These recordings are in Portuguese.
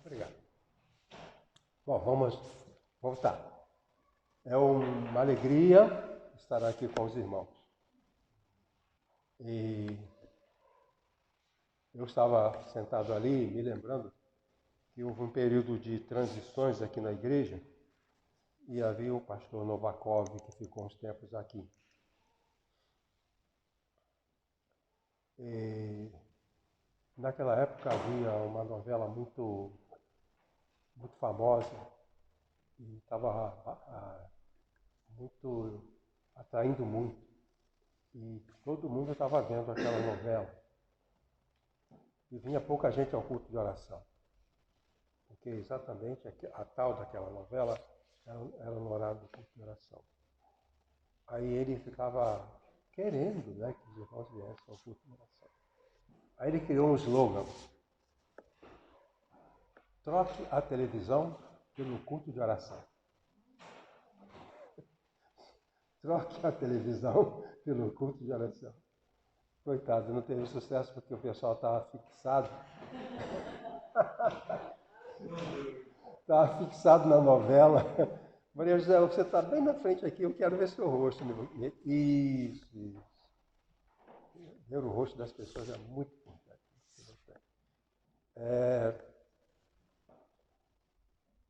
Obrigado. Bom, vamos voltar. É uma alegria estar aqui com os irmãos. E eu estava sentado ali, me lembrando que houve um período de transições aqui na igreja e havia o pastor Novakov, que ficou uns tempos aqui. E naquela época havia uma novela muito famosa e estava atraindo muito. E todo mundo estava vendo aquela novela. E vinha pouca gente ao culto de oração. Porque exatamente a tal daquela novela era no horário do culto de oração. Aí ele ficava querendo, que os irmãos viessem ao culto de oração. Aí ele criou um slogan: troque a televisão pelo culto de oração. Troque a televisão pelo culto de oração. Coitado, não teve sucesso porque o pessoal estava fixado. Estava fixado na novela. Maria José, você está bem na frente aqui, eu quero ver seu rosto. Isso. Ver o rosto das pessoas é muito importante.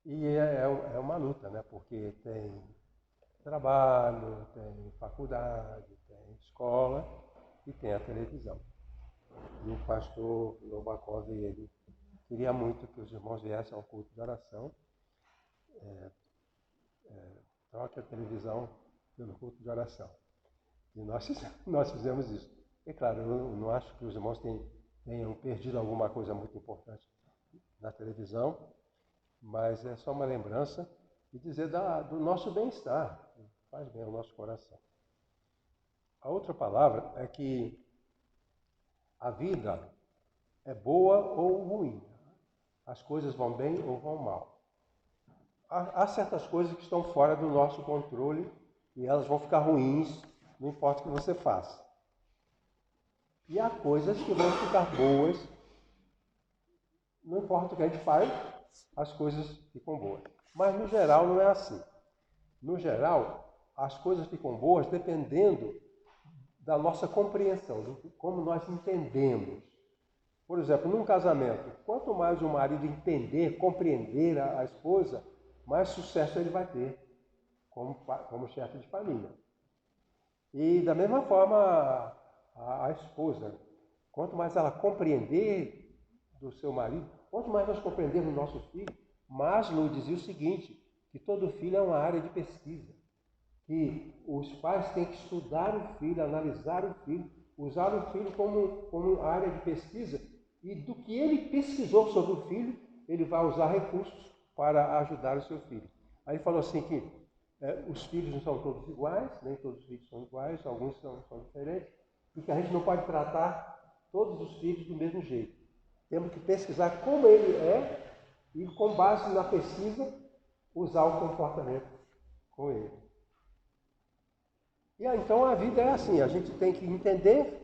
E é uma luta, porque tem trabalho, tem faculdade, tem escola e tem a televisão. E o pastor Novakov, ele queria muito que os irmãos viessem ao culto de oração. Troque a televisão pelo culto de oração. E nós fizemos isso. E claro, eu não acho que os irmãos tenham perdido alguma coisa muito importante na televisão, mas é só uma lembrança e dizer do nosso bem-estar, que faz bem ao nosso coração. A outra palavra é que a vida é boa ou ruim. As coisas vão bem ou vão mal. Há certas coisas que estão fora do nosso controle e elas vão ficar ruins, não importa o que você faça. E há coisas que vão ficar boas, não importa o que a gente faz, as coisas ficam boas. Mas no geral não é assim. No geral, as coisas ficam boas dependendo da nossa compreensão, de como nós entendemos. Por exemplo, num casamento, quanto mais o marido entender, compreender a esposa, mais sucesso ele vai ter como chefe de família. E da mesma forma a esposa, quanto mais ela compreender do seu marido, quanto mais nós compreendemos do nosso filho, Maslow dizia o seguinte, que todo filho é uma área de pesquisa, que os pais têm que estudar o filho, analisar o filho, usar o filho como área de pesquisa, e do que ele pesquisou sobre o filho, ele vai usar recursos para ajudar o seu filho. Aí ele falou assim que os filhos não são todos iguais, nem todos os filhos são iguais, alguns são diferentes, e que a gente não pode tratar todos os filhos do mesmo jeito. Temos que pesquisar como ele é e, com base na pesquisa, usar o comportamento com ele. E então a vida é assim, a gente tem que entender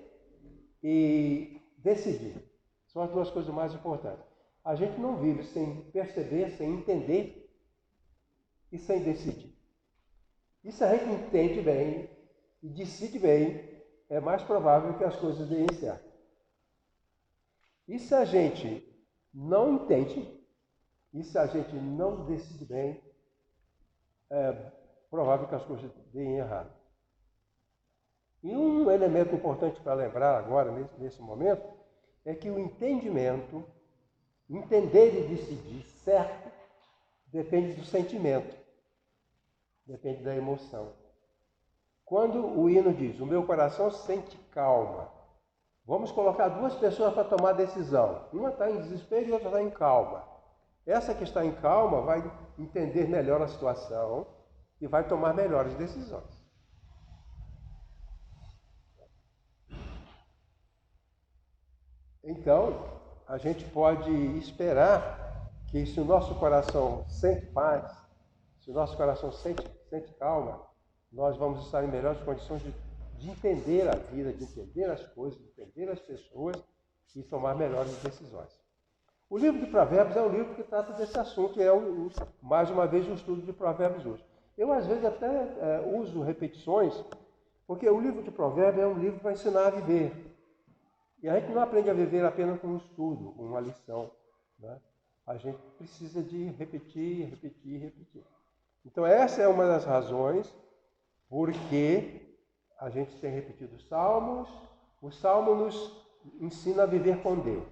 e decidir. São as duas coisas mais importantes. A gente não vive sem perceber, sem entender e sem decidir. E se a gente entende bem e decide bem, é mais provável que as coisas deem certo. E se a gente não entende, e se a gente não decide bem, é provável que as coisas deem errado. E um elemento importante para lembrar agora, nesse momento, é que o entendimento, entender e decidir certo, depende do sentimento, depende da emoção. Quando o hino diz, o meu coração sente calma, vamos colocar duas pessoas para tomar decisão. Uma está em desespero e outra está em calma. Essa que está em calma vai entender melhor a situação e vai tomar melhores decisões. Então, a gente pode esperar que se o nosso coração sente paz, se o nosso coração sente calma, nós vamos estar em melhores condições de entender a vida, de entender as coisas, de entender as pessoas e tomar melhores decisões. O livro de Provérbios é um livro que trata desse assunto, e é, mais uma vez, o estudo de Provérbios hoje. Eu, às vezes, até uso repetições, porque o livro de Provérbios é um livro para ensinar a viver. E a gente não aprende a viver apenas com um estudo, com uma lição, né? A gente precisa de repetir, repetir, repetir. Então, essa é uma das razões porque a gente tem repetido os Salmos. O Salmo nos ensina a viver com Deus.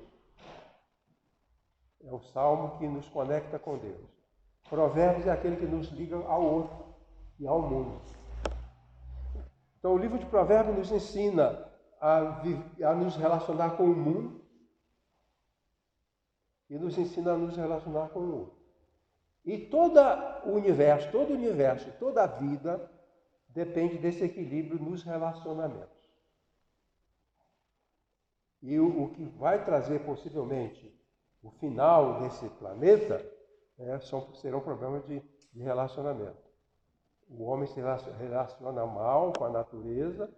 É o Salmo que nos conecta com Deus. Provérbios é aquele que nos liga ao outro e ao mundo. Então, o livro de Provérbios nos ensina a nos relacionar com o mundo e nos ensina a nos relacionar com o outro. E todo o universo, toda a vida depende desse equilíbrio nos relacionamentos. E o que vai trazer possivelmente o final desse planeta serão problemas de relacionamento. O homem se relaciona mal com a natureza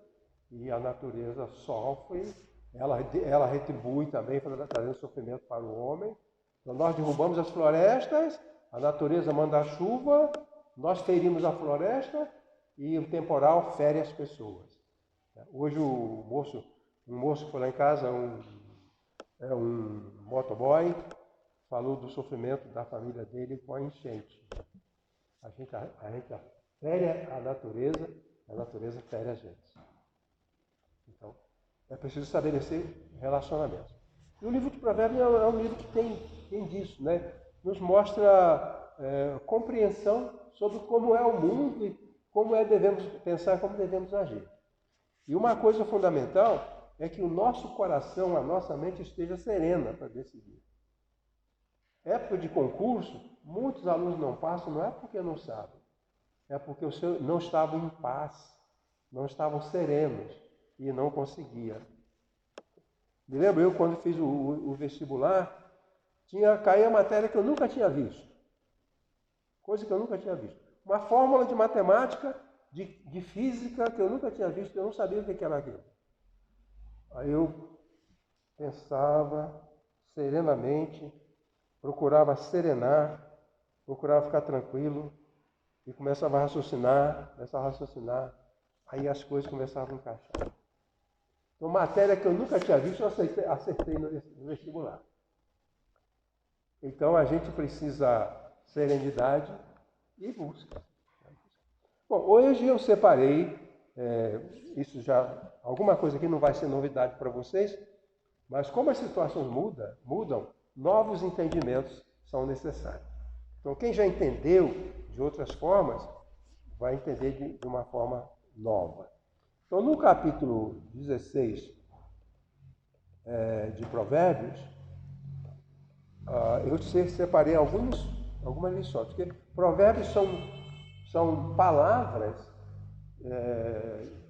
e a natureza sofre, ela retribui também, trazendo sofrimento para o homem. Então, nós derrubamos as florestas, a natureza manda a chuva, nós ferimos a floresta e o temporal fere as pessoas. Hoje um moço foi lá em casa, um motoboy, falou do sofrimento da família dele com a enchente. A gente fere a natureza fere a gente. Então, é preciso estabelecer relacionamentos. E o livro de Provérbios é um livro que tem disso, né? Nos mostra compreensão sobre como é o mundo e como devemos pensar, como devemos agir. E uma coisa fundamental é que o nosso coração, a nossa mente esteja serena para decidir. Época de concurso, muitos alunos não passam, não é porque não sabem, é porque não estavam em paz, não estavam serenos e não conseguiam. Me lembro eu, quando fiz o vestibular, caía a matéria que eu nunca tinha visto. Coisa que eu nunca tinha visto. Uma fórmula de matemática, de física, que eu nunca tinha visto, eu não sabia o que era aquilo. Aí eu pensava serenamente, procurava serenar, procurava ficar tranquilo e começava a raciocinar, aí as coisas começavam a encaixar. Então, matéria que eu nunca tinha visto, eu acertei no vestibular. Então, a gente precisa serenidade e busca. Bom, hoje eu separei, alguma coisa aqui não vai ser novidade para vocês, mas como as situações mudam, novos entendimentos são necessários. Então, quem já entendeu de outras formas, vai entender de uma forma nova. Então, no capítulo 16 de Provérbios, eu separei algumas lições, porque Provérbios são palavras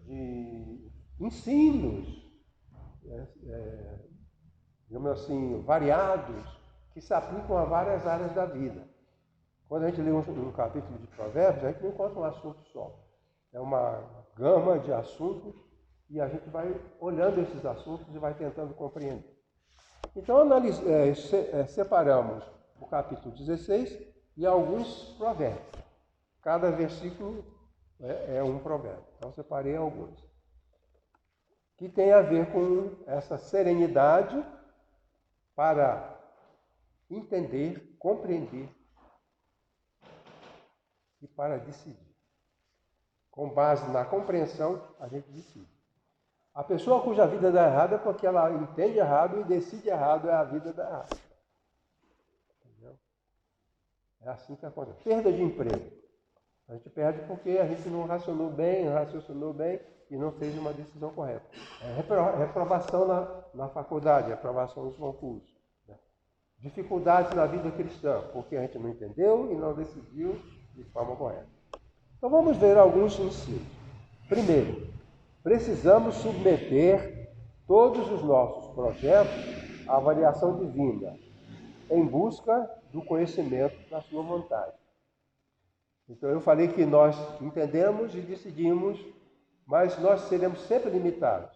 de ensinos, digamos assim, variados, que se aplicam a várias áreas da vida. Quando a gente lê um capítulo de Provérbios, a gente não encontra um assunto só. É uma gama de assuntos e a gente vai olhando esses assuntos e vai tentando compreender. Então, separamos o capítulo 16 e alguns provérbios. Cada versículo é um provérbio. Então, separei alguns. Que tem a ver com essa serenidade para entender, compreender e para decidir. Com base na compreensão, a gente decide. A pessoa cuja vida dá errado é porque ela entende errado e decide errado, a vida dá errado. Entendeu? É assim que acontece. Perda de emprego. A gente perde porque a gente não raciocinou bem e não fez uma decisão correta. Reprovação na faculdade, reprovação nos concursos. Né? Dificuldades na vida cristã, porque a gente não entendeu e não decidiu de forma correta. Então vamos ver alguns ensinos. Primeiro, precisamos submeter todos os nossos projetos à avaliação divina, em busca do conhecimento da sua vontade. Então eu falei que nós entendemos e decidimos, mas nós seremos sempre limitados.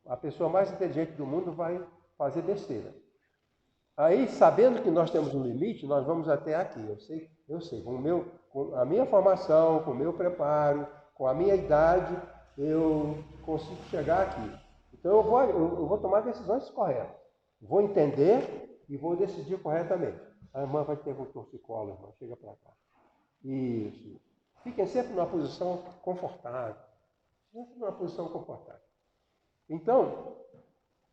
A pessoa mais inteligente do mundo vai fazer besteira. Aí, sabendo que nós temos um limite, nós vamos até aqui. Eu sei, com a minha formação, com o meu preparo, com a minha idade, eu consigo chegar aqui. Então eu vou tomar decisões corretas. Vou entender e vou decidir corretamente. A irmã vai ter um torcicolo, irmã, chega para cá. Isso. Fiquem sempre numa posição confortável. Sempre numa posição confortável. Então,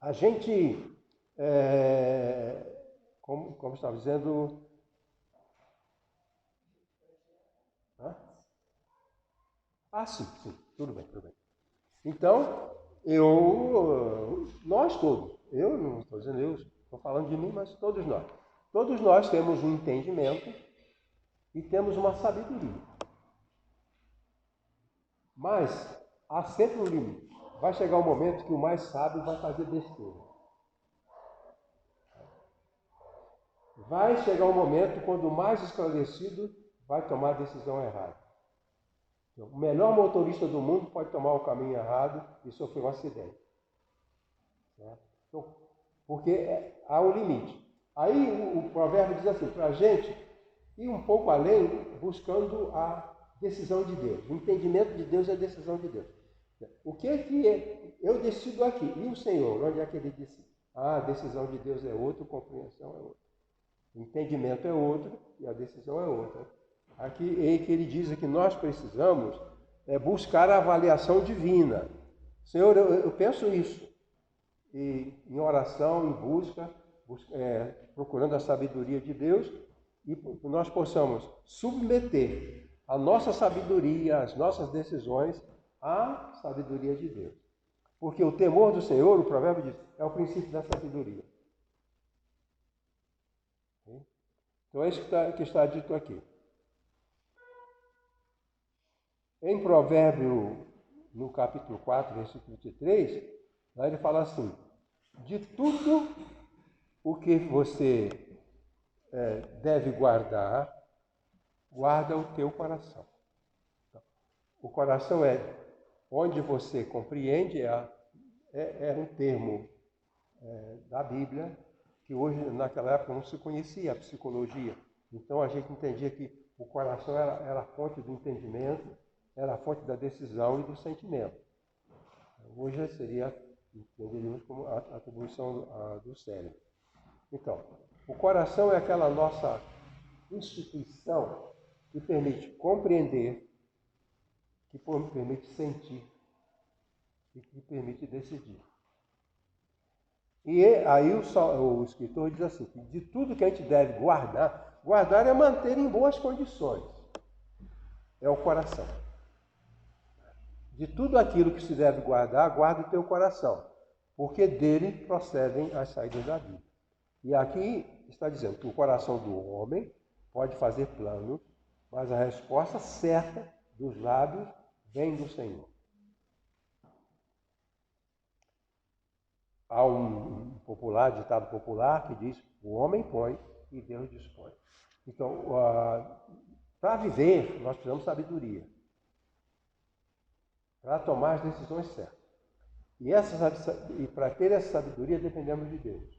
a gente, como estava dizendo... sim, tudo bem. Então, nós todos, eu não estou dizendo eu, estou falando de mim, mas todos nós temos um entendimento e temos uma sabedoria. Mas há sempre um limite. Vai chegar um momento que o mais sábio vai fazer besteira. Vai chegar um momento quando o mais esclarecido vai tomar a decisão errada. O melhor motorista do mundo pode tomar o caminho errado e sofrer um acidente. Então, porque há um limite. Aí o provérbio diz assim, para a gente ir um pouco além, buscando a decisão de Deus. O entendimento de Deus é a decisão de Deus. O que é? Eu decido aqui. E o Senhor, onde é que ele decide? A decisão de Deus é outra, a compreensão é outra. O entendimento é outro e a decisão é outra. Aqui é que ele diz que nós precisamos buscar a avaliação divina. Senhor, eu penso isso. E em oração, em busca, procurando a sabedoria de Deus, e nós possamos submeter a nossa sabedoria, as nossas decisões à sabedoria de Deus. Porque o temor do Senhor, o provérbio diz, é o princípio da sabedoria. Então é isso que está dito aqui. Em Provérbio, no capítulo 4, versículo 23, lá ele fala assim, de tudo o que você deve guardar, guarda o teu coração. O coração é onde você compreende, é um termo da Bíblia, que hoje, naquela época, não se conhecia a psicologia. Então a gente entendia que o coração era a fonte do entendimento, era a fonte da decisão e do sentimento. Hoje entenderíamos como a atribuição do cérebro. Então, o coração é aquela nossa instituição que permite compreender, que permite sentir e que permite decidir. E aí o escritor diz assim, que de tudo que a gente deve guardar é manter em boas condições. É o coração. De tudo aquilo que se deve guarda o teu coração, porque dele procedem as saídas da vida. E aqui está dizendo que o coração do homem pode fazer planos, mas a resposta certa dos lábios vem do Senhor. Há um ditado popular que diz, o homem põe e Deus dispõe. Então, para viver, nós precisamos de sabedoria. Para tomar as decisões certas. E para ter essa sabedoria, dependemos de Deus.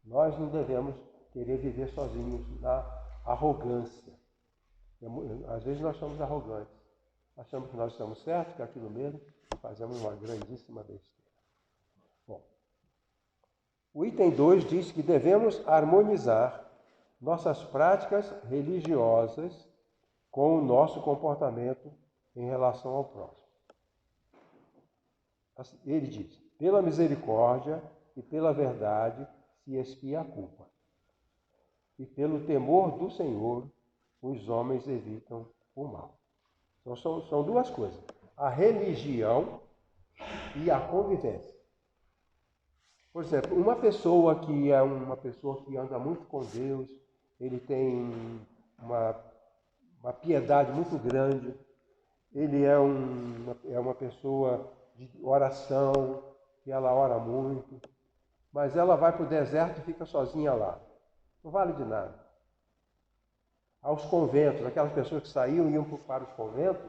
Nós não devemos querer viver sozinhos na arrogância. Às vezes nós somos arrogantes. Achamos que nós estamos certos, que é aquilo mesmo, e fazemos uma grandíssima besteira. Bom, o item 2 diz que devemos harmonizar nossas práticas religiosas com o nosso comportamento em relação ao próximo. Ele diz, pela misericórdia e pela verdade se expia a culpa. E pelo temor do Senhor, os homens evitam o mal. Então são duas coisas, a religião e a convivência. Por exemplo, uma pessoa que é uma pessoa que anda muito com Deus, ele tem uma piedade muito grande, ele é uma pessoa de oração, que ela ora muito, mas ela vai para o deserto e fica sozinha lá. Não vale de nada. Aos conventos, aquelas pessoas que saíam e iam para os conventos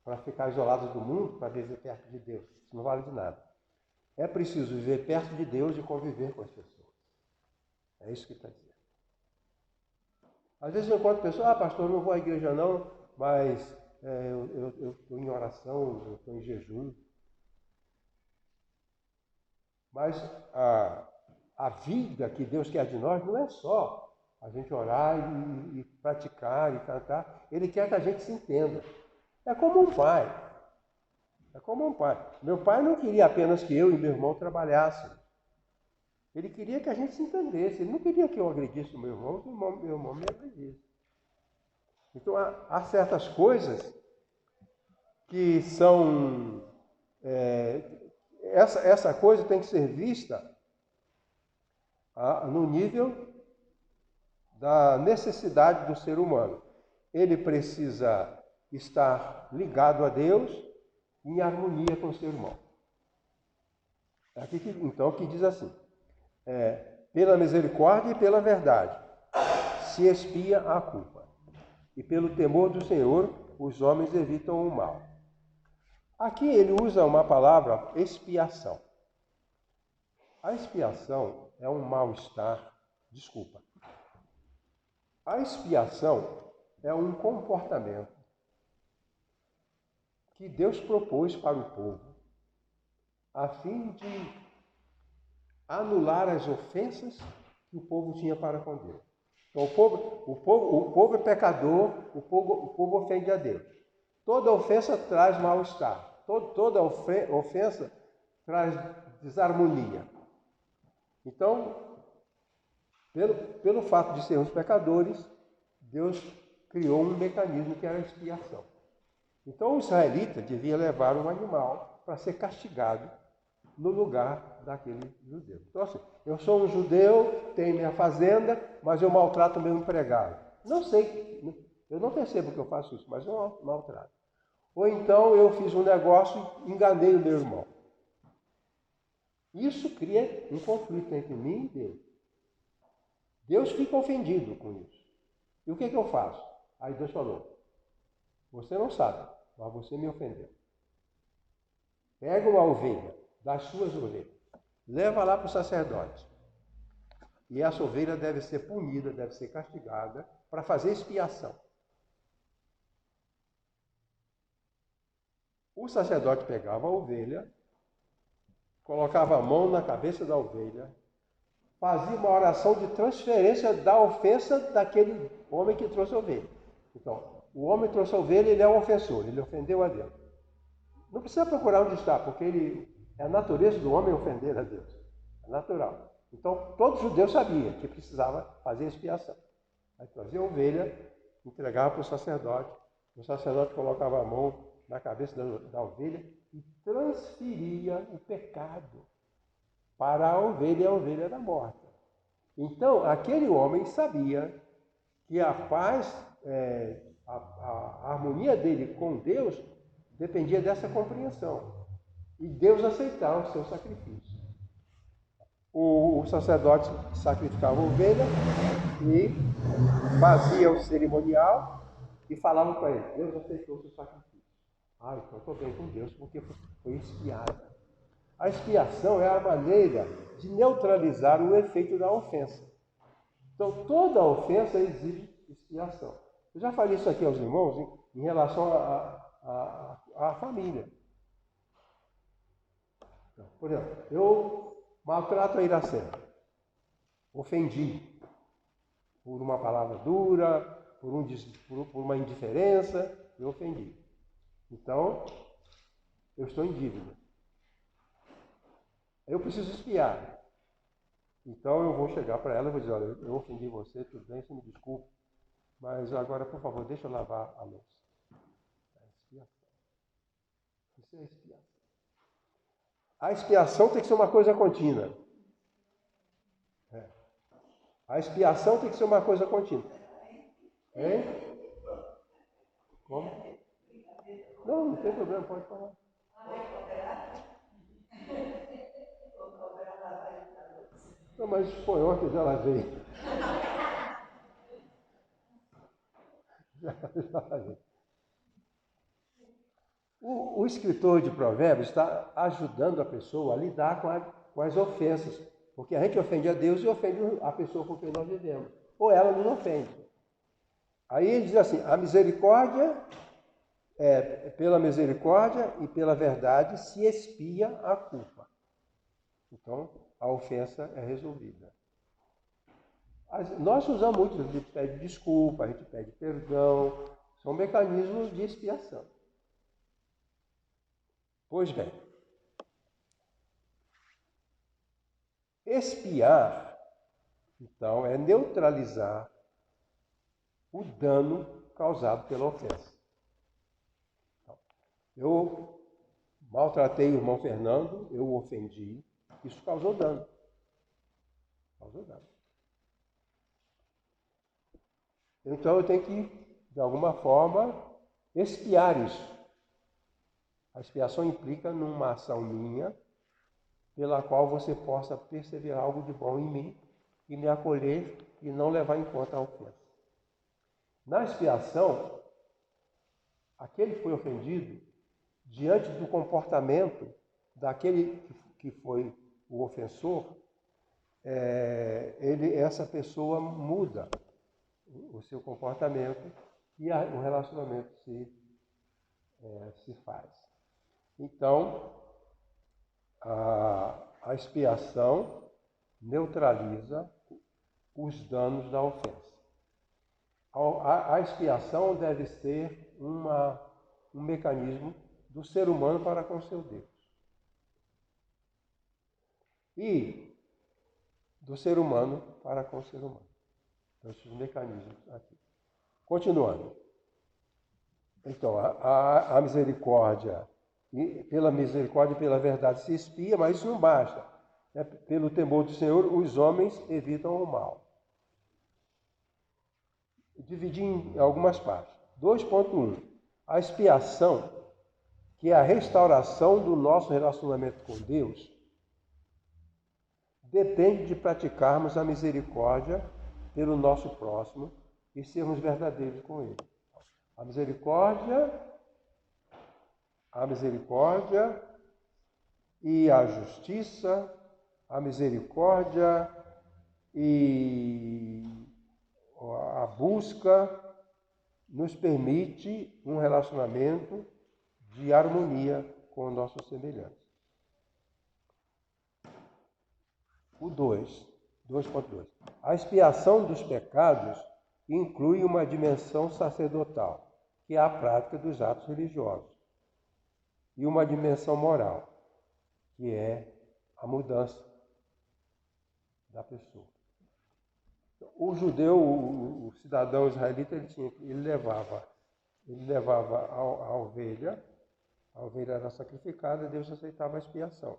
para ficar isoladas do mundo, para viver perto de Deus. Isso não vale de nada. É preciso viver perto de Deus e conviver com as pessoas. É isso que ele está dizendo. Às vezes eu encontro pessoas, pastor, eu não vou à igreja não, mas eu estou em oração, eu estou em jejum. Mas a vida que Deus quer de nós não é só a gente orar e praticar e cantar. Ele quer que a gente se entenda. É como um pai. É como um pai. Meu pai não queria apenas que eu e meu irmão trabalhássemos. Ele queria que a gente se entendesse. Ele não queria que eu agredisse o meu irmão, que o meu irmão me agredisse. Então, há certas coisas que são... essa coisa tem que ser vista no nível da necessidade do ser humano. Ele precisa estar ligado a Deus em harmonia com o seu irmão. Aqui, então, que diz assim, pela misericórdia e pela verdade se expia a culpa, e pelo temor do Senhor os homens evitam o mal. Aqui ele usa uma palavra, expiação. A expiação é um mal-estar, A expiação é um comportamento que Deus propôs para o povo, a fim de anular as ofensas que o povo tinha para com Deus. Então, o povo é pecador, o povo ofende a Deus. Toda ofensa traz mal-estar, toda ofensa traz desarmonia. Então, pelo fato de sermos pecadores, Deus criou um mecanismo que era a expiação. Então o israelita devia levar um animal para ser castigado no lugar daquele judeu. Então assim, eu sou um judeu, tenho minha fazenda, mas eu maltrato meu empregado. Não sei, eu não percebo que eu faço isso, mas eu maltrato. Ou então eu fiz um negócio e enganei o meu irmão. Isso cria um conflito entre mim e Deus. Deus fica ofendido com isso. E o que eu faço? Aí Deus falou, você não sabe, mas você me ofendeu. Pega uma ovelha das suas ovelhas, leva lá para o sacerdote. E essa ovelha deve ser punida, deve ser castigada para fazer expiação. O sacerdote pegava a ovelha, colocava a mão na cabeça da ovelha, fazia uma oração de transferência da ofensa daquele homem que trouxe a ovelha. Então, o homem trouxe a ovelha, ele é um ofensor, ele ofendeu a Deus. Não precisa procurar onde está, porque é a natureza do homem ofender a Deus. É natural. Então, todo judeu sabia que precisava fazer expiação. Aí trazia a ovelha, entregava para o sacerdote colocava a mão na cabeça da ovelha e transferia o pecado para a ovelha, e a ovelha era morta. Então, aquele homem sabia que a paz, a harmonia dele com Deus dependia dessa compreensão. E Deus aceitava o seu sacrifício. O sacerdote sacrificava a ovelha e fazia o cerimonial e falava para ele, Deus aceitou o seu sacrifício. Então eu estou bem com Deus porque foi expiada. A expiação é a maneira de neutralizar o efeito da ofensa. Então, toda ofensa exige expiação. Eu já falei isso aqui aos irmãos em relação à família. Por exemplo, eu maltrato a Iracema. Ofendi. Por uma palavra dura, por uma indiferença, eu ofendi. Então, eu estou em dívida. Eu preciso expiar. Então eu vou chegar para ela e vou dizer, olha, eu ofendi você, tudo bem, você me desculpe, mas agora, por favor, deixa eu lavar a louça. É expiação. Isso é expiação. A expiação tem que ser uma coisa contínua. A expiação tem que ser uma coisa contínua. Hein? Como? Não tem problema, pode falar. Não, mas foi ontem, já lavei. Já lavei. O escritor de Provérbios está ajudando a pessoa a lidar com as ofensas. Porque a gente ofende a Deus e ofende a pessoa com quem nós vivemos. Ou ela nos ofende. Aí ele diz assim, a misericórdia, pela misericórdia e pela verdade se expia a culpa. Então, a ofensa é resolvida. Nós usamos muito, a gente pede desculpa, a gente pede perdão, são mecanismos de expiação. Pois bem, expiar, então, é neutralizar o dano causado pela ofensa. Eu maltratei o irmão Fernando, eu o ofendi, isso causou dano. Causou dano. Então eu tenho que, de alguma forma, expiar isso. A expiação implica numa ação minha, pela qual você possa perceber algo de bom em mim e me acolher e não levar em conta a ofensa. Na expiação, aquele que foi ofendido, diante do comportamento daquele que foi o ofensor, essa pessoa muda o seu comportamento e o relacionamento se faz. Então, a expiação neutraliza os danos da ofensa. A expiação deve ser um mecanismo do ser humano para com seu Deus. E do ser humano para com o ser humano. Então, esses mecanismos aqui. Continuando. Então, a misericórdia, pela misericórdia e pela verdade se expia, mas isso não basta. Pelo temor do Senhor, os homens evitam o mal. Dividi em algumas partes. 2.1. A expiação, que é a restauração do nosso relacionamento com Deus, depende de praticarmos a misericórdia pelo nosso próximo e sermos verdadeiros com ele. A misericórdia e a justiça, a misericórdia e a busca nos permite um relacionamento de harmonia com os nossos semelhantes. O 2.2. A expiação dos pecados inclui uma dimensão sacerdotal, que é a prática dos atos religiosos, e uma dimensão moral, que é a mudança da pessoa. O judeu, o cidadão israelita, ele levava a ovelha era sacrificada e Deus aceitava a expiação.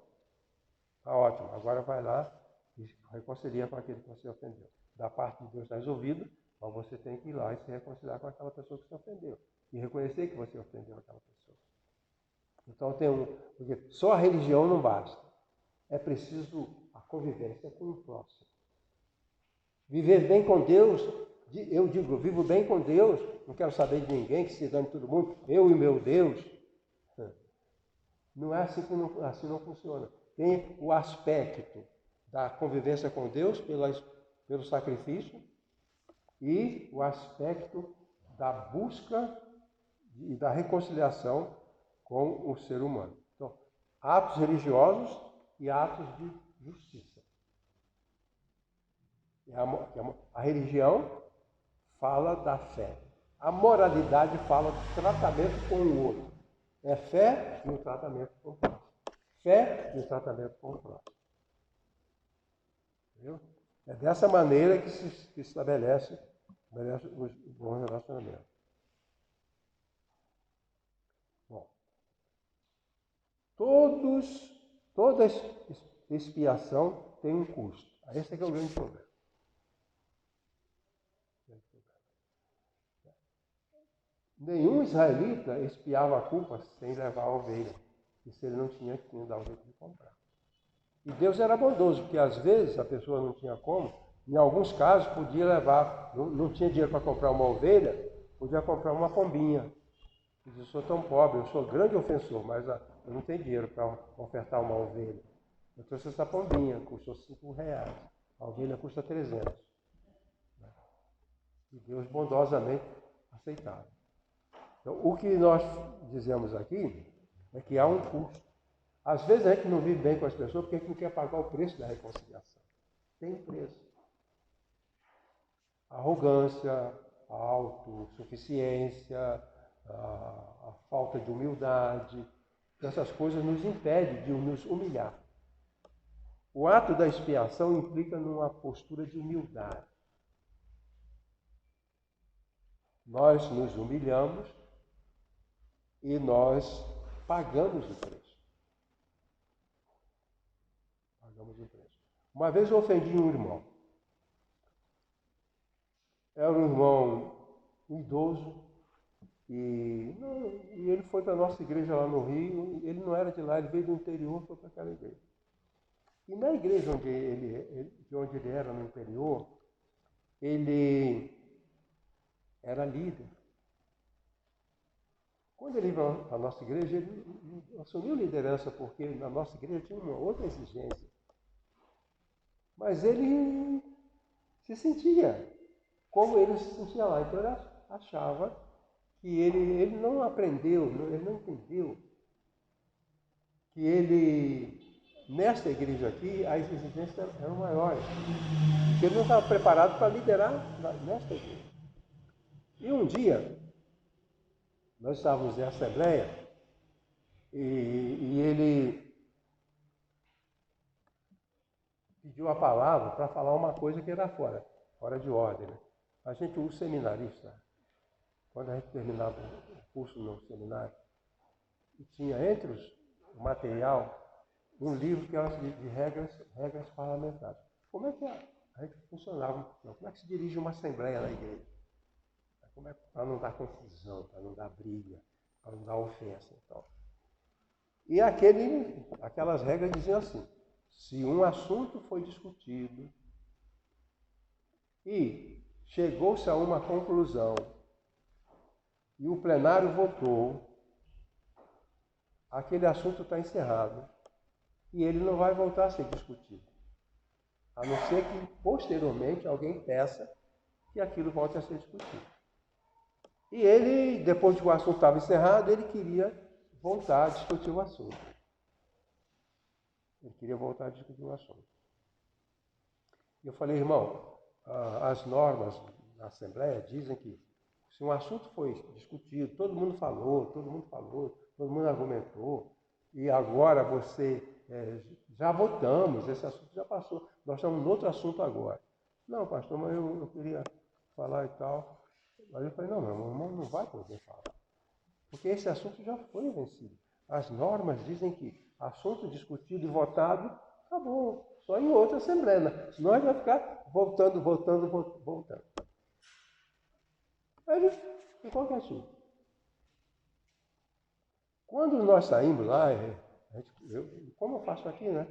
Tá ótimo, agora vai lá e reconcilia com aquele que você ofendeu. Da parte de Deus está resolvido, mas você tem que ir lá e se reconciliar com aquela pessoa que você ofendeu. E reconhecer que você ofendeu aquela pessoa. Então porque só a religião não basta. É preciso a convivência com o próximo. Viver bem com Deus, eu digo, eu vivo bem com Deus, não quero saber de ninguém, que se dane todo mundo, eu e meu Deus. Não é assim que assim não funciona. Tem o aspecto da convivência com Deus pelo sacrifício e o aspecto da busca e da reconciliação com o ser humano. Então, atos religiosos e atos de justiça. A religião fala da fé. A moralidade fala do tratamento com o outro. É fé e o tratamento com o próximo. Fé e o tratamento com o próximo. Entendeu? É dessa maneira que se estabelece o bom relacionamento. Bom, toda expiação tem um custo. Esse é que é o grande problema. Nenhum israelita expiava a culpa sem levar a ovelha. E se ele não tinha que dar o jeito de comprar. E Deus era bondoso, porque às vezes a pessoa não tinha como, em alguns casos podia levar, não tinha dinheiro para comprar uma ovelha, podia comprar uma pombinha. E diz, eu sou tão pobre, eu sou grande ofensor, mas eu não tenho dinheiro para ofertar uma ovelha. Eu trouxe essa pombinha, custou R$5. A ovelha custa 300. E Deus bondosamente aceitava. Então, o que nós dizemos aqui é que há um custo. Às vezes a gente não vive bem com as pessoas porque a gente não quer pagar o preço da reconciliação. Tem preço. Arrogância, a autossuficiência, a falta de humildade, essas coisas nos impedem de nos humilhar. O ato da expiação implica numa postura de humildade. Nós nos humilhamos e nós pagamos o preço. Pagamos o preço. Uma vez eu ofendi um irmão. Era um irmão idoso e ele foi para a nossa igreja lá no Rio. Ele não era de lá, ele veio do interior, foi para aquela igreja. E na igreja de onde ele era no interior, ele era líder. Quando ele veio para a nossa igreja, ele assumiu liderança, porque na nossa igreja tinha uma outra exigência. Mas ele se sentia como ele se sentia lá. Então ele achava que ele não aprendeu, ele não entendeu que nesta igreja aqui, as exigências eram maiores. Que ele não estava preparado para liderar nesta igreja. E um dia, nós estávamos em assembleia e ele pediu a palavra para falar uma coisa que era fora de ordem. Né? A gente, o seminarista, quando a gente terminava o curso no seminário, e tinha entre o material um livro que era de regras parlamentares. Como é que a gente funcionava? Como é que se dirige uma assembleia na igreja? Para não dar confusão, para não dar briga, para não dar ofensa. Então. E aquelas regras diziam assim: se um assunto foi discutido e chegou-se a uma conclusão e o plenário votou, aquele assunto está encerrado e ele não vai voltar a ser discutido. A não ser que, posteriormente, alguém peça que aquilo volte a ser discutido. E ele, depois que o assunto estava encerrado, ele queria voltar a discutir o assunto. Ele queria voltar a discutir o assunto. E eu falei, irmão, as normas da Assembleia dizem que se um assunto foi discutido, todo mundo falou, todo mundo argumentou, e agora já votamos, esse assunto já passou, nós estamos em outro assunto agora. Não, pastor, mas eu queria falar e tal. Aí eu falei, não, meu irmão não vai poder falar, porque esse assunto já foi vencido. As normas dizem que assunto discutido e votado, acabou, só em outra assembleia. Senão a gente vai ficar voltando. Aí ele ficou quietinho. Quando nós saímos lá, como eu faço aqui, né?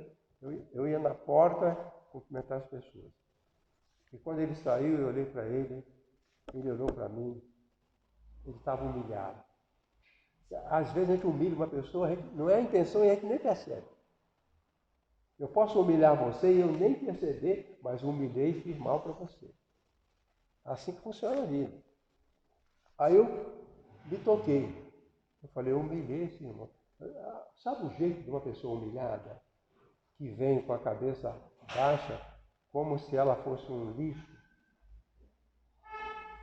Eu ia na porta cumprimentar as pessoas. E quando ele saiu, eu olhei para ele olhou para mim, ele estava humilhado. Às vezes a gente humilha uma pessoa, não é a intenção e a gente nem percebe. Eu posso humilhar você e eu nem perceber, mas humilhei e fiz mal para você. Assim que funciona a vida. Aí eu me toquei. Eu falei, eu humilhei esse irmão. Sabe o jeito de uma pessoa humilhada? Que vem com a cabeça baixa, como se ela fosse um lixo.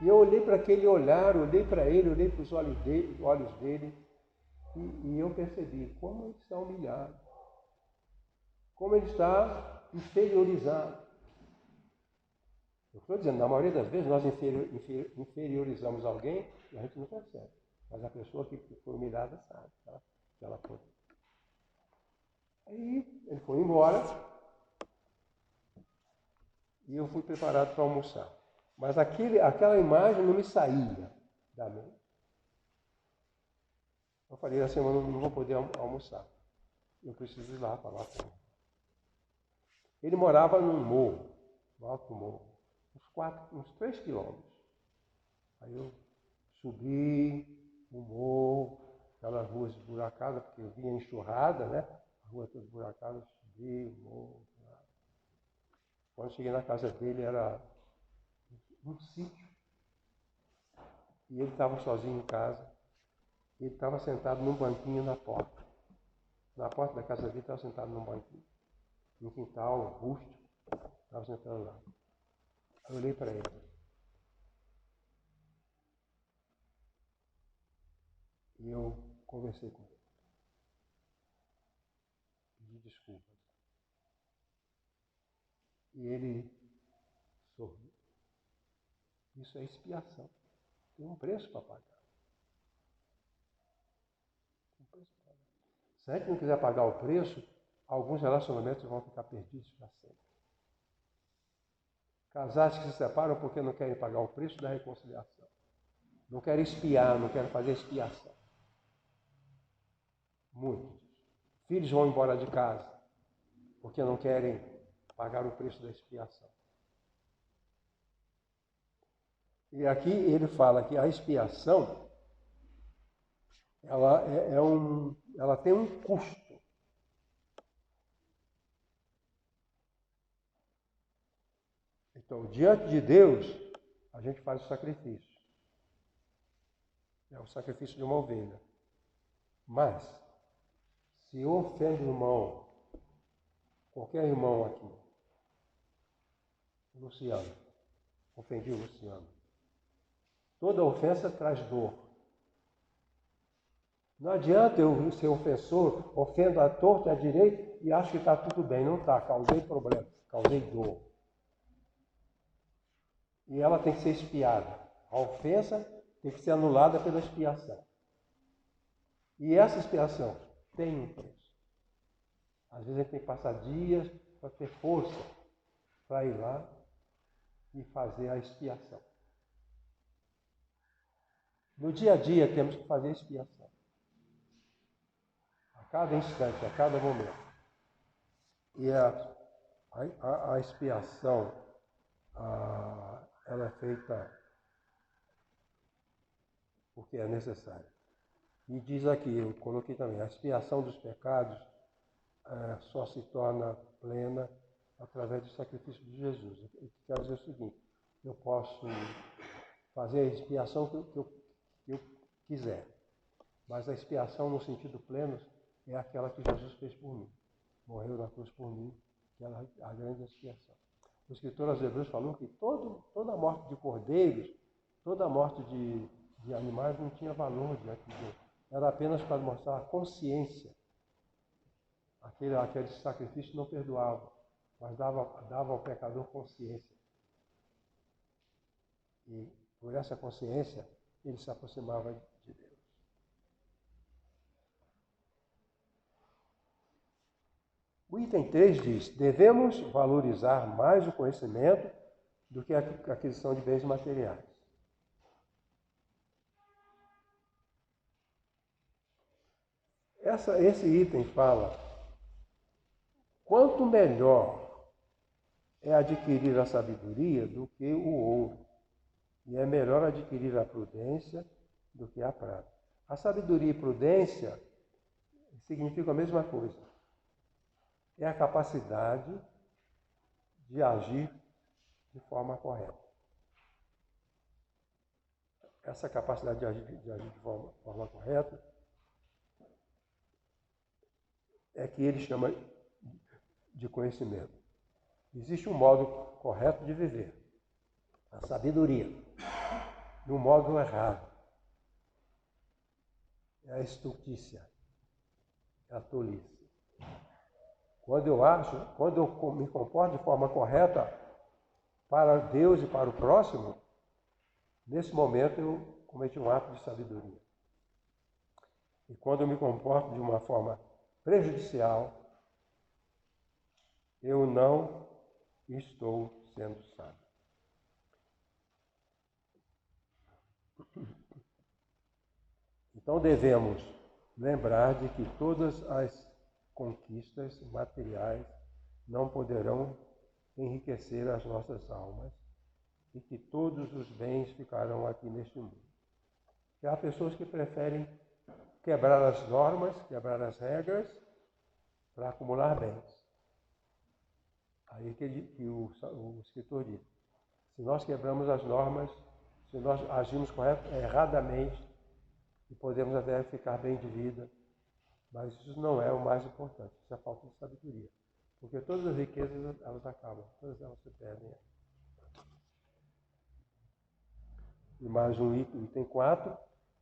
E eu olhei para aquele olhar, olhei para ele, olhei para os olhos dele e eu percebi como ele está humilhado, como ele está inferiorizado. Eu estou dizendo, na maioria das vezes nós inferiorizamos alguém e a gente não percebe. Mas a pessoa que foi humilhada sabe que ela foi. Aí ele foi embora e eu fui preparado para almoçar. Mas aquela imagem não me saía da mente. Eu falei assim, eu não vou poder almoçar. Eu preciso ir lá falar com ele. Ele morava num morro, no alto morro, uns 3 quilômetros. Aí eu subi o morro, aquelas ruas esburacadas, porque eu vinha enxurrada, né? A rua toda esburacada, vi, morro. Quando cheguei na casa dele, era um sítio. E ele estava sozinho em casa. Ele estava sentado num banquinho na porta. Na porta da casa dele, estava sentado num banquinho. Num quintal rústico. Estava sentado lá. Eu olhei para ele. E eu conversei com ele. Pedi desculpas. E ele sorriu. Isso é expiação. Tem um preço para pagar. Tem um preço para pagar. Se a gente não quiser pagar o preço, alguns relacionamentos vão ficar perdidos para sempre. Casais que se separam porque não querem pagar o preço da reconciliação. Não querem expiar, não querem fazer expiação. Muitos. Filhos vão embora de casa porque não querem pagar o preço da expiação. E aqui ele fala que a expiação ela tem um custo. Então, diante de Deus, a gente faz o sacrifício. É o sacrifício de uma ovelha. Mas, se ofende o irmão, qualquer irmão aqui, o Luciano, ofendi o Luciano, toda ofensa traz dor. Não adianta eu ser ofensor, ofendo à torta e à direita e acho que está tudo bem. Não está, causei problema, causei dor. E ela tem que ser expiada. A ofensa tem que ser anulada pela expiação. E essa expiação tem um preço. Às vezes a gente tem que passar dias para ter força para ir lá e fazer a expiação. No dia a dia temos que fazer a expiação. A cada instante, a cada momento. E a expiação, ela é feita porque é necessária. E diz aqui, eu coloquei também, a expiação dos pecados só se torna plena através do sacrifício de Jesus. Eu quero dizer o seguinte, eu posso fazer a expiação que eu quiser, mas a expiação no sentido pleno é aquela que Jesus fez por mim. Morreu na cruz por mim, que é a grande expiação. O escritor aos Hebreus falou que toda a morte de cordeiros, toda a morte de animais não tinha valor diante de Deus. Era apenas para mostrar a consciência. Aquele sacrifício não perdoava, mas dava ao pecador consciência. E por essa consciência, ele se aproximava de Deus. O item 3 diz, devemos valorizar mais o conhecimento do que a aquisição de bens materiais. Esse item fala, quanto melhor é adquirir a sabedoria do que o ouro, e é melhor adquirir a prudência do que a prata. A sabedoria e prudência significam a mesma coisa. É a capacidade de agir de forma correta. Essa capacidade de agir de forma correta é que ele chama de conhecimento. Existe um modo correto de viver, a sabedoria, e um modo errado, é a estultícia, é a tolice. Quando eu me comporto de forma correta para Deus e para o próximo, nesse momento eu cometi um ato de sabedoria. E quando eu me comporto de uma forma prejudicial, eu não estou sendo sábio. Então devemos lembrar de que todas as conquistas materiais não poderão enriquecer as nossas almas e que todos os bens ficarão aqui neste mundo. E há pessoas que preferem quebrar as normas, quebrar as regras para acumular bens. Aí que o escritor diz, se nós quebramos as normas, se nós agimos erradamente, e podemos até ficar bem de vida, mas isso não é o mais importante, isso é a falta de sabedoria. Porque todas as riquezas, elas acabam, todas elas se perdem. E mais um item 4,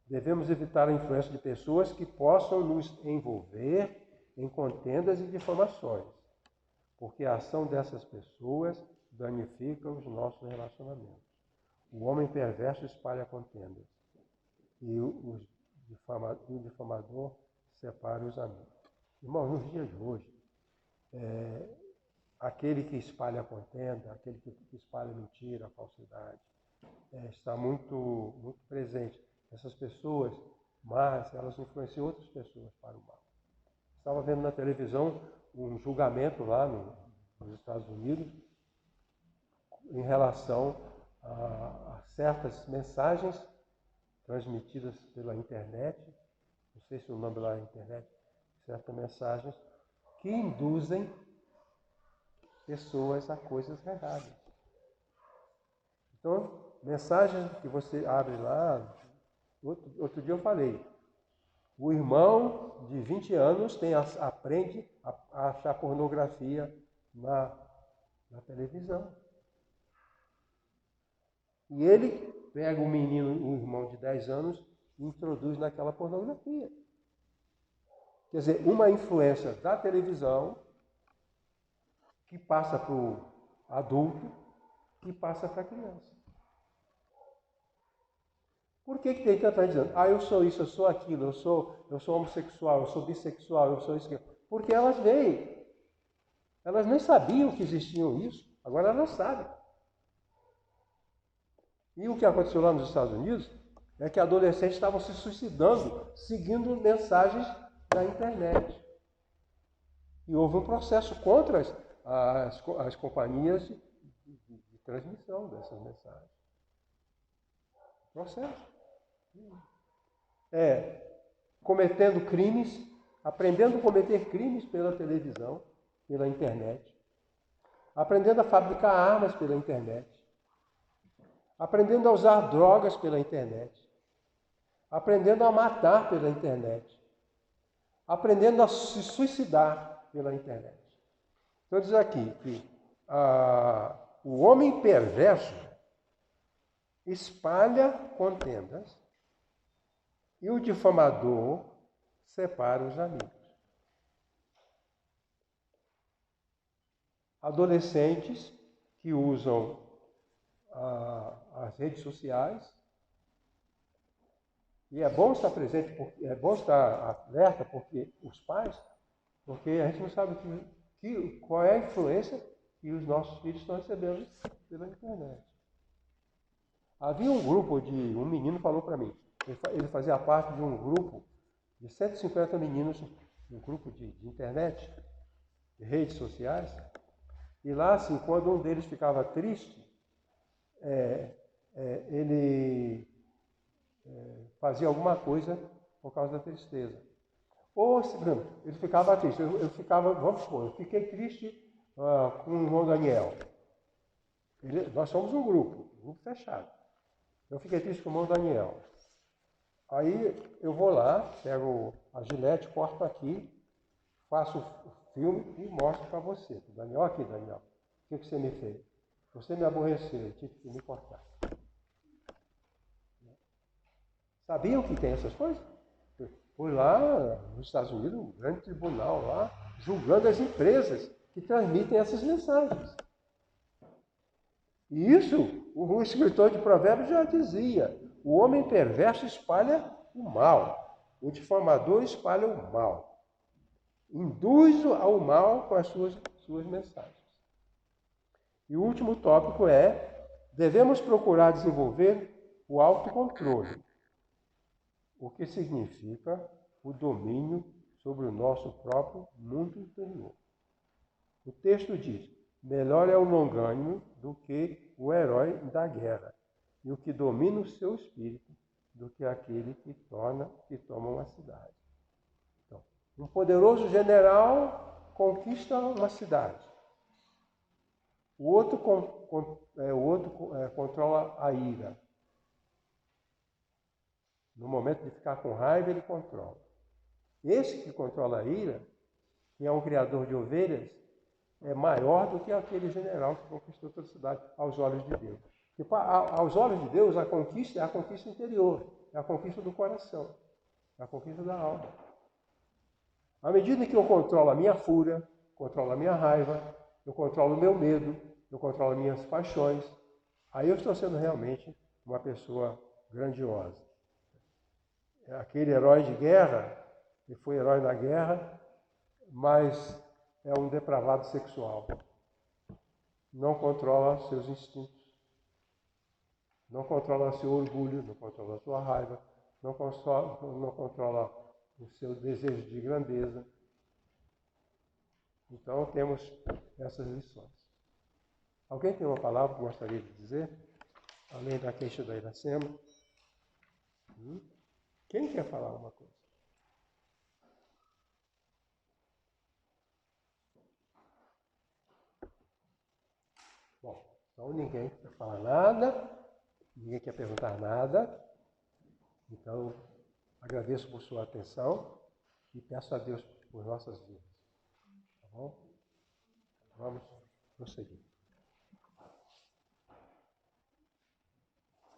devemos evitar a influência de pessoas que possam nos envolver em contendas e difamações, porque a ação dessas pessoas danifica os nossos relacionamentos. O homem perverso espalha contendas e o difamador separa os amigos. Irmãos, nos dias de hoje, aquele que espalha contenda, aquele que espalha mentira, falsidade, está muito, muito presente. Essas pessoas más, elas influenciam outras pessoas para o mal. Estava vendo na televisão um julgamento lá nos Estados Unidos em relação a certas mensagens transmitidas pela internet, não sei se o nome lá é internet, certas mensagens que induzem pessoas a coisas erradas. Então, mensagens que você abre lá, outro dia eu falei, o irmão de 20 anos aprende a achar pornografia na televisão. E ele pega o menino, um irmão de 10 anos, e introduz naquela pornografia. Quer dizer, uma influência da televisão que passa para o adulto e passa para a criança. Por que tem tanta gente dizendo, eu sou isso, eu sou aquilo, eu sou homossexual, eu sou bissexual, eu sou isso? Porque elas veem. Elas nem sabiam que existiam isso, agora elas sabem. E o que aconteceu lá nos Estados Unidos é que adolescentes estavam se suicidando seguindo mensagens da internet. E houve um processo contra as companhias de transmissão dessas mensagens. Processo. Cometendo crimes, aprendendo a cometer crimes pela televisão, pela internet, aprendendo a fabricar armas pela internet, aprendendo a usar drogas pela internet, aprendendo a matar pela internet, aprendendo a se suicidar pela internet. Então diz aqui que o homem perverso espalha contendas e o difamador separa os amigos. Adolescentes que usam as redes sociais, e é bom estar presente, é bom estar alerta porque a gente não sabe qual é a influência que os nossos filhos estão recebendo pela internet. Havia um grupo um menino falou para mim, ele fazia parte de um grupo de 150 meninos, um grupo de internet, de redes sociais, e lá, assim, quando um deles ficava triste, ele fazia alguma coisa por causa da tristeza. Ou, ele ficava triste, eu fiquei triste com o irmão Daniel. Nós somos um grupo fechado. Eu fiquei triste com o irmão Daniel. Aí eu vou lá, pego a gilete, corto aqui, faço o filme e mostro para você. Daniel, aqui, Daniel, o que você me fez? Você me aborreceu, eu tive que me cortar. Sabiam que tem essas coisas? Foi lá nos Estados Unidos, um grande tribunal lá, julgando as empresas que transmitem essas mensagens. E isso, o escritor de Provérbios já dizia, o homem perverso espalha o mal, o difamador espalha o mal. Induz ao mal com as suas mensagens. E o último tópico devemos procurar desenvolver o autocontrole, o que significa o domínio sobre o nosso próprio mundo interior. O texto diz, melhor é o longânimo do que o herói da guerra, e o que domina o seu espírito do que aquele que toma uma cidade. Então, um poderoso general conquista uma cidade. O outro controla a ira. No momento de ficar com raiva, ele controla. Esse que controla a ira, que é um criador de ovelhas, é maior do que aquele general que conquistou toda a cidade aos olhos de Deus. Porque aos olhos de Deus, a conquista é a conquista interior, é a conquista do coração, é a conquista da alma. À medida que eu controlo a minha fúria, controlo a minha raiva, eu controlo o meu medo, eu controlo as minhas paixões, aí eu estou sendo realmente uma pessoa grandiosa. Aquele herói de guerra, ele foi herói na guerra, mas é um depravado sexual. Não controla seus instintos, não controla seu orgulho, não controla sua raiva, não controla o seu desejo de grandeza. Então temos essas lições. Alguém tem uma palavra que gostaria de dizer? Além da queixa da Iracema? Quem quer falar uma coisa? Bom, então ninguém quer falar nada, ninguém quer perguntar nada. Então, agradeço por sua atenção e peço a Deus por nossas vidas. Tá bom? Vamos prosseguir.